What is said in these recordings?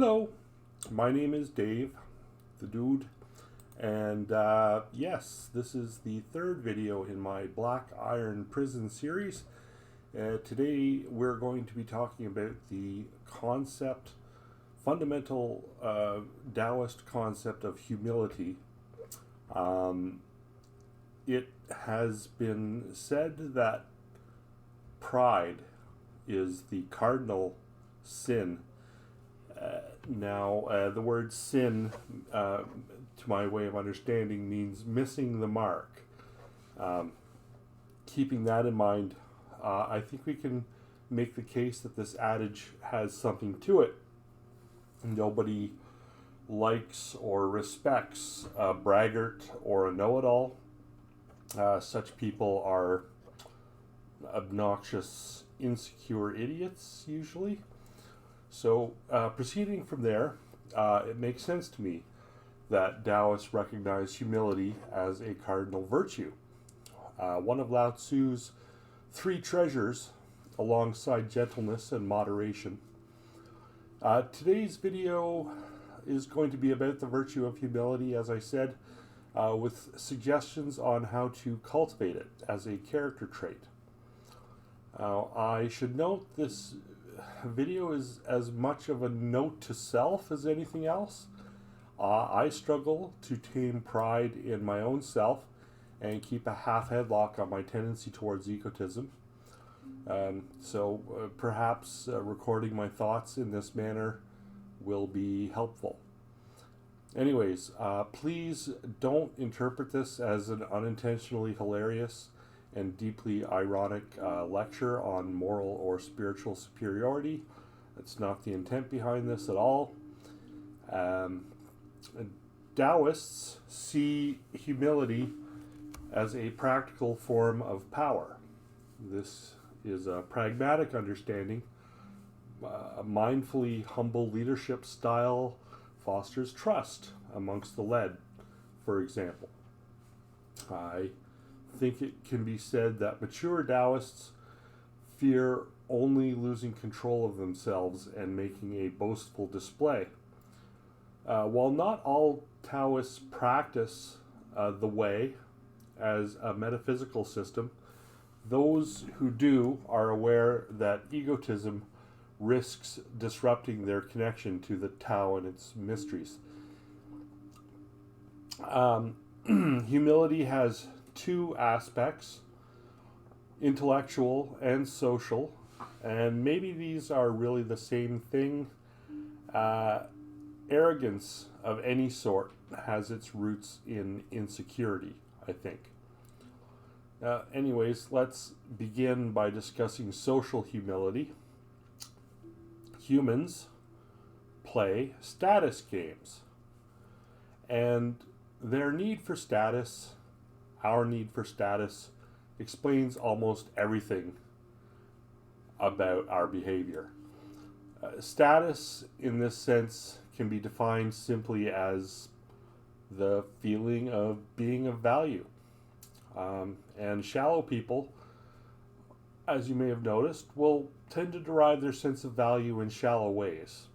Hello, my name is Dave, the dude, and yes, this is the third video in my Black Iron Prison series. Today we're going to be talking about the fundamental Taoist concept of humility. It has been said that pride is the cardinal sin. The word sin, to my way of understanding, means missing the mark. Keeping that in mind, I think we can make the case that this adage has something to it. Nobody likes or respects a braggart or a know-it-all. Such people are obnoxious, insecure idiots, usually. So, proceeding from there, it makes sense to me that Taoists recognize humility as a cardinal virtue. One of Lao Tzu's three treasures, alongside gentleness and moderation. Today's video is going to be about the virtue of humility, as I said, with suggestions on how to cultivate it as a character trait. I should note this video is as much of a note to self as anything else. I struggle to tame pride in my own self and keep a half headlock on my tendency towards egotism. Perhaps recording my thoughts in this manner will be helpful. Anyways, please don't interpret this as an unintentionally hilarious and deeply ironic lecture on moral or spiritual superiority. That's not the intent behind this at all. Taoists see humility as a practical form of power. This is a pragmatic understanding. A mindfully humble leadership style fosters trust amongst the led, for example. I think it can be said that mature Taoists fear only losing control of themselves and making a boastful display. While not all Taoists practice the way as a metaphysical system, those who do are aware that egotism risks disrupting their connection to the Tao and its mysteries. Humility has two aspects, intellectual and social, and maybe these are really the same thing. Arrogance of any sort has its roots in insecurity, I think. Anyways, let's begin by discussing social humility. Humans play status games, and their need for status, our need for status, explains almost everything about our behavior. Status, in this sense, can be defined simply as the feeling of being of value. And shallow people, as you may have noticed, will tend to derive their sense of value in shallow ways,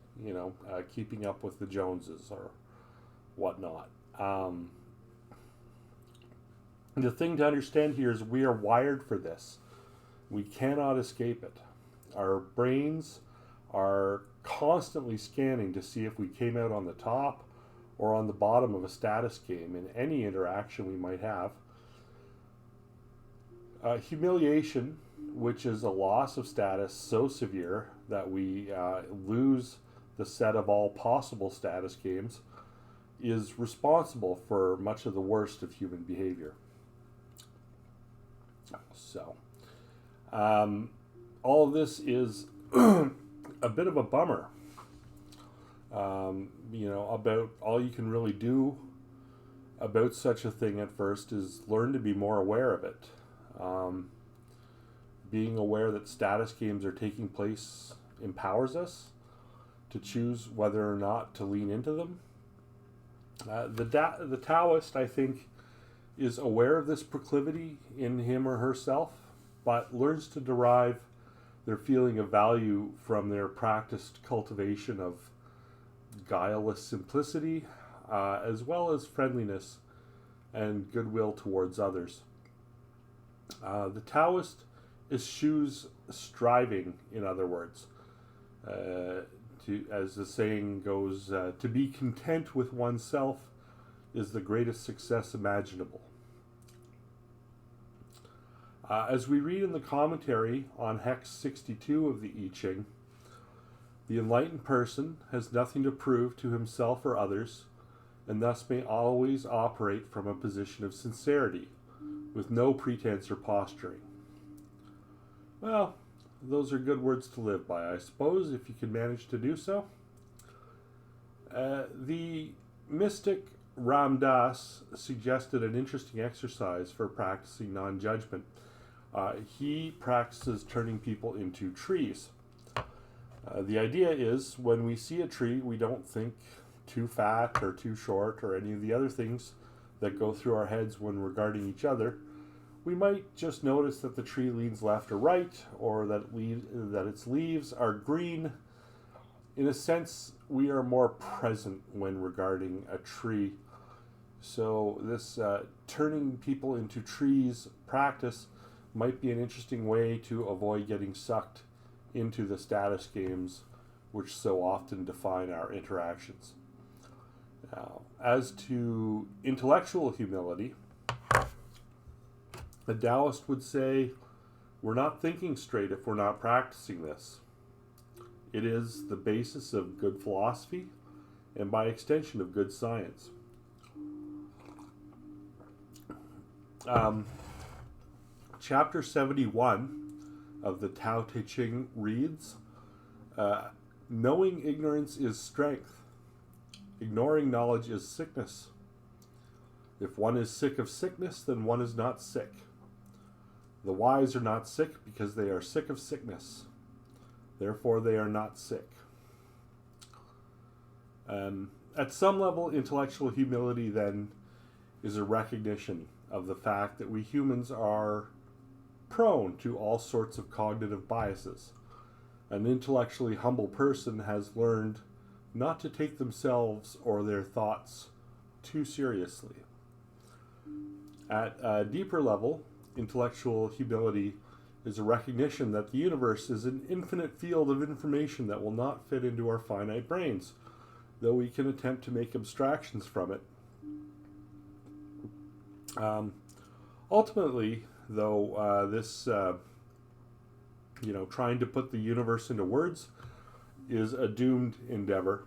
keeping up with the Joneses or whatnot. The thing to understand here is we are wired for this. We cannot escape it. Our brains are constantly scanning to see if we came out on the top or on the bottom of a status game in any interaction we might have. Humiliation, which is a loss of status so severe that we lose the set of all possible status games, is responsible for much of the worst of human behavior. So, all of this is a bit of a bummer. About all you can really do about such a thing at first is learn to be more aware of it. Being aware that status games are taking place empowers us to choose whether or not to lean into them. The Taoist, I think, is aware of this proclivity in him or herself, but learns to derive their feeling of value from their practiced cultivation of guileless simplicity, as well as friendliness and goodwill towards others. The Taoist eschews striving, in other words. As the saying goes, to be content with oneself is the greatest success imaginable. As we read in the commentary on Hex 62 of the I Ching, the enlightened person has nothing to prove to himself or others, and thus may always operate from a position of sincerity, with no pretense or posturing. Well, those are good words to live by, I suppose, if you can manage to do so. The mystic Ram Dass suggested an interesting exercise for practicing non-judgment. He practices turning people into trees. The idea is, when we see a tree, we don't think too fat or too short or any of the other things that go through our heads when regarding each other. We might just notice that the tree leans left or right, or that its leaves are green. In a sense, we are more present when regarding a tree. So this turning people into trees practice might be an interesting way to avoid getting sucked into the status games which so often define our interactions. Now, as to intellectual humility, the Taoist would say, we're not thinking straight if we're not practicing this. It is the basis of good philosophy and by extension of good science. Chapter 71 of the Tao Te Ching reads, knowing ignorance is strength. Ignoring knowledge is sickness. If one is sick of sickness, then one is not sick. The wise are not sick because they are sick of sickness. Therefore, they are not sick. At some level, intellectual humility, then, is a recognition of the fact that we humans are prone to all sorts of cognitive biases. An intellectually humble person has learned not to take themselves or their thoughts too seriously. At a deeper level, intellectual humility is a recognition that the universe is an infinite field of information that will not fit into our finite brains, though we can attempt to make abstractions from it. Ultimately, though, this, trying to put the universe into words is a doomed endeavor.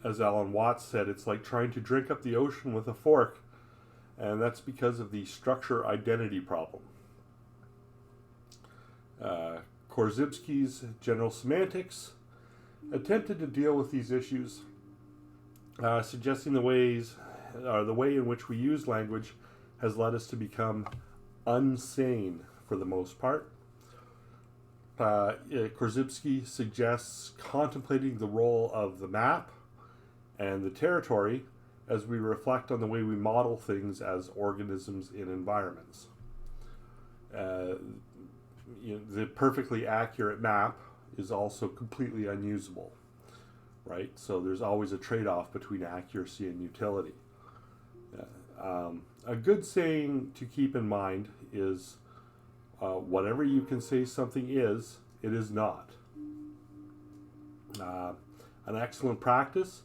As Alan Watts said, it's like trying to drink up the ocean with a fork, and that's because of the structure identity problem. Korzybski's General Semantics attempted to deal with these issues, suggesting the way in which we use language has led us to become unsane for the most part. Korzybski suggests contemplating the role of the map and the territory as we reflect on the way we model things as organisms in environments. The perfectly accurate map is also completely unusable, right? So there's always a trade-off between accuracy and utility. A good saying to keep in mind is, whatever you can say something is, it is not. An excellent practice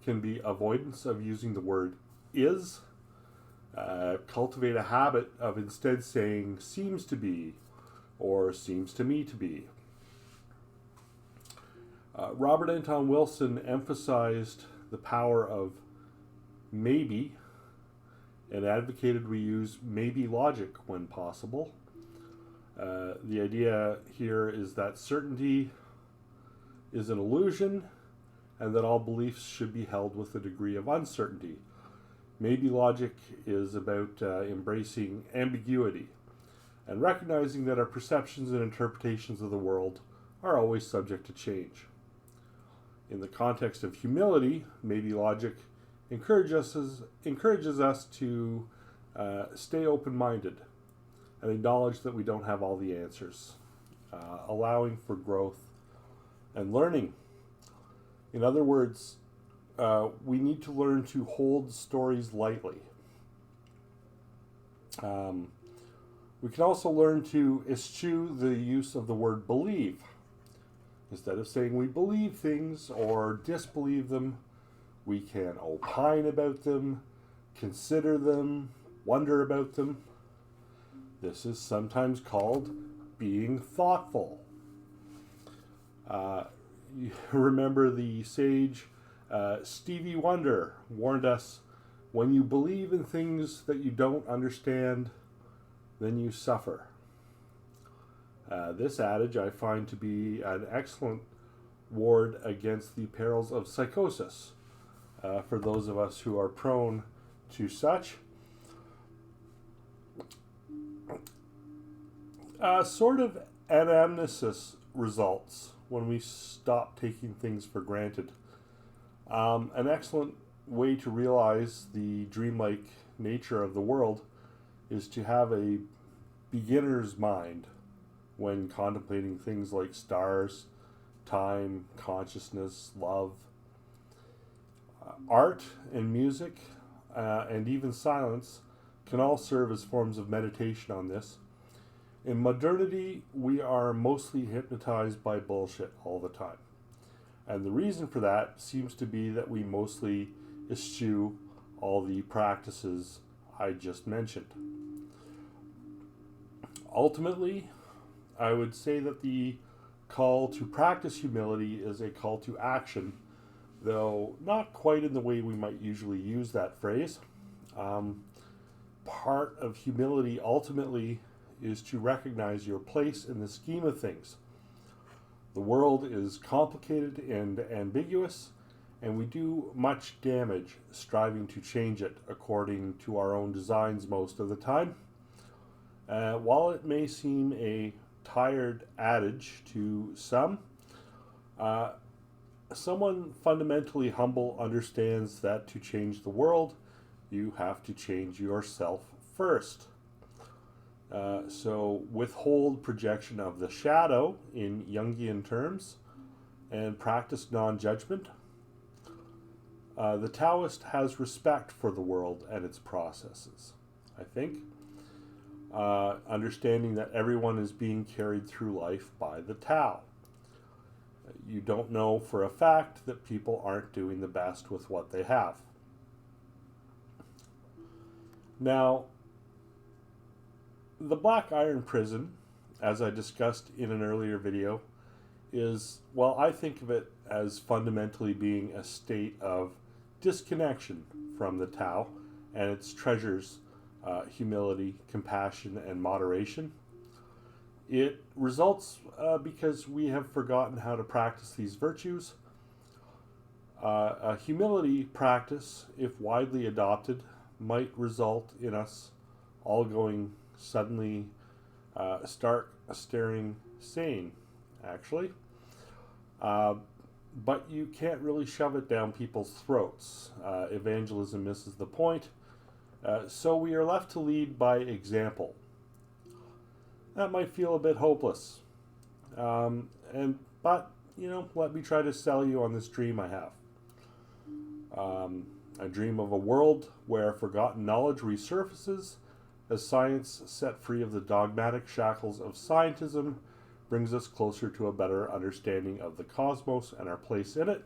can be avoidance of using the word is. Cultivate a habit of instead saying seems to be or seems to me to be. Robert Anton Wilson emphasized the power of maybe and advocated we use maybe logic when possible. The idea here is that certainty is an illusion and that all beliefs should be held with a degree of uncertainty. Maybe logic is about embracing ambiguity and recognizing that our perceptions and interpretations of the world are always subject to change. In the context of humility, maybe logic encourages us to stay open-minded and acknowledge that we don't have all the answers, allowing for growth and learning. In other words, we need to learn to hold stories lightly. We can also learn to eschew the use of the word believe. Instead of saying we believe things or disbelieve them, we can opine about them, consider them, wonder about them. This is sometimes called being thoughtful. You remember the sage Stevie Wonder warned us, when you believe in things that you don't understand, then you suffer. This adage I find to be an excellent ward against the perils of psychosis for those of us who are prone to such. Sort of anamnesis results when we stop taking things for granted. An excellent way to realize the dreamlike nature of the world is to have a beginner's mind when contemplating things like stars, time, consciousness, love. Art and music and even silence can all serve as forms of meditation on this. In modernity, we are mostly hypnotized by bullshit all the time. And the reason for that seems to be that we mostly eschew all the practices I just mentioned. Ultimately, I would say that the call to practice humility is a call to action, though not quite in the way we might usually use that phrase. Part of humility ultimately is to recognize your place in the scheme of things. The world is complicated and ambiguous, and we do much damage striving to change it according to our own designs most of the time. While it may seem a tired adage to some, someone fundamentally humble understands that to change the world, you have to change yourself first. So withhold projection of the shadow in Jungian terms and practice non-judgment. The Taoist has respect for the world and its processes, I think. Understanding that everyone is being carried through life by the Tao. You don't know for a fact that people aren't doing the best with what they have. Now, the Black Iron Prison, as I discussed in an earlier video, is, well, I think of it as fundamentally being a state of disconnection from the Tao and its treasures, humility, compassion, and moderation. It results because we have forgotten how to practice these virtues. A humility practice, if widely adopted, might result in us all going suddenly stark staring sane, actually. But you can't really shove it down people's throats. Evangelism misses the point. So we are left to lead by example. That might feel a bit hopeless. But let me try to sell you on this dream I have. I dream of a world where forgotten knowledge resurfaces as science, set free of the dogmatic shackles of scientism, brings us closer to a better understanding of the cosmos and our place in it.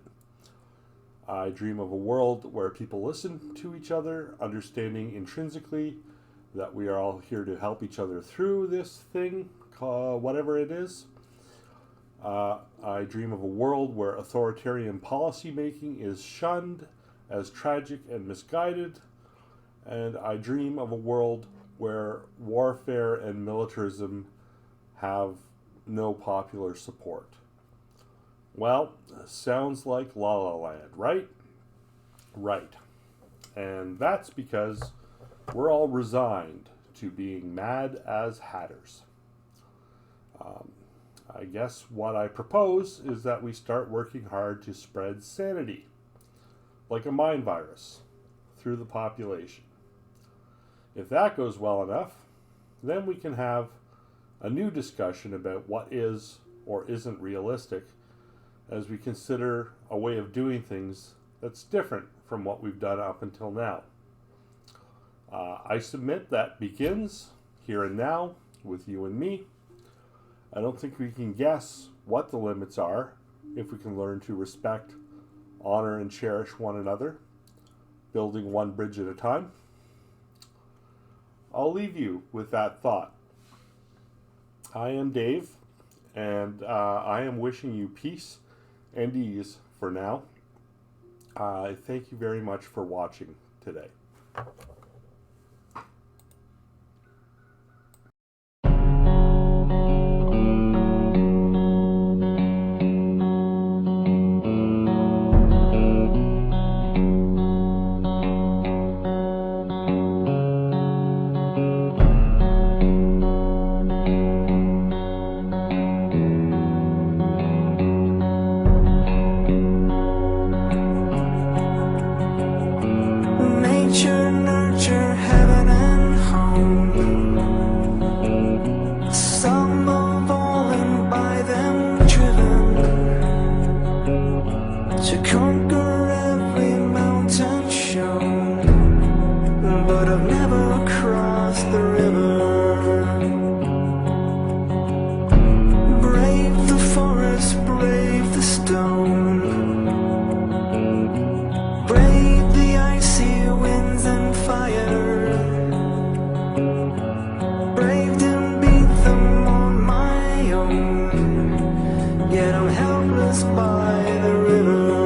I dream of a world where people listen to each other, understanding intrinsically that we are all here to help each other through this thing, whatever it is. I dream of a world where authoritarian policy making is shunned as tragic and misguided. And I dream of a world where warfare and militarism have no popular support. Well, sounds like La La Land, right? Right. And that's because we're all resigned to being mad as hatters. I guess what I propose is that we start working hard to spread sanity, like a mind virus, through the population. If that goes well enough, then we can have a new discussion about what is or isn't realistic, as we consider a way of doing things that's different from what we've done up until now. I submit that begins here and now with you and me. I don't think we can guess what the limits are if we can learn to respect, honor, and cherish one another, building one bridge at a time. I'll leave you with that thought. I am Dave, and I am wishing you peace and ease for now. Thank you very much for watching today. Nature, nurture, heaven and home. Some evolving, by them driven to conquer every mountain shown, but I've never crossed the river. Brave the forest, brave the stone, brave the icy winds and fire, braved and beat them on my own, yet I'm helpless by the river.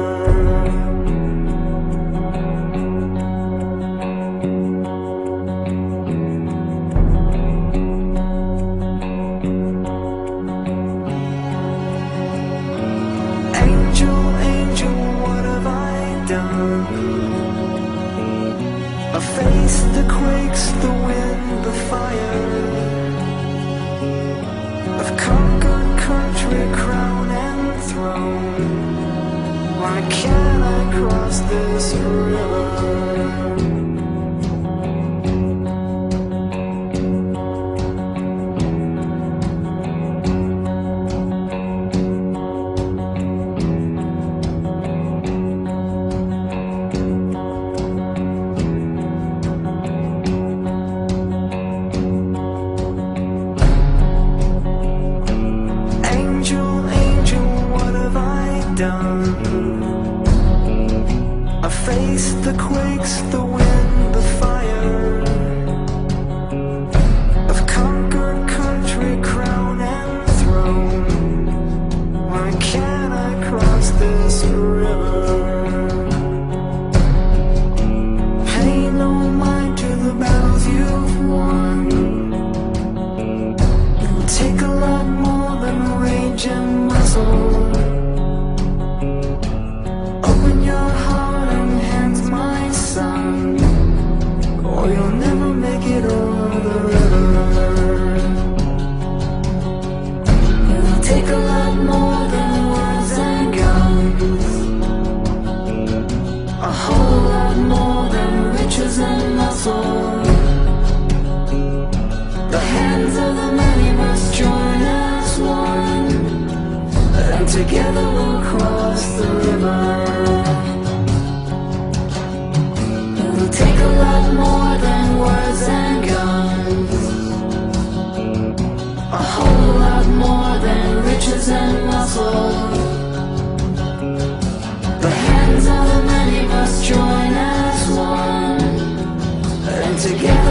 Angel, angel, what have I done? I face the quakes, the wind, the fire. I've conquered country, crown and throne. Why can't I cross this river? Angel, angel, what have I done? I faced the quakes, the wind, the fire. I've conquered country, crown and throne. Why can't I cross this river? Pay no mind to the battles you've won. It'll take a lot more than rage and muscle. Open your heart and hands, my son, or you'll never make it over the river. It'll take a lot more than words and guns, a whole lot more than riches and muscle. The hands of the many must join as one, and together we'll cross the river. It'll take a lot more than words and guns, a whole lot more than riches and muscle. The hands of the many must join as one, and together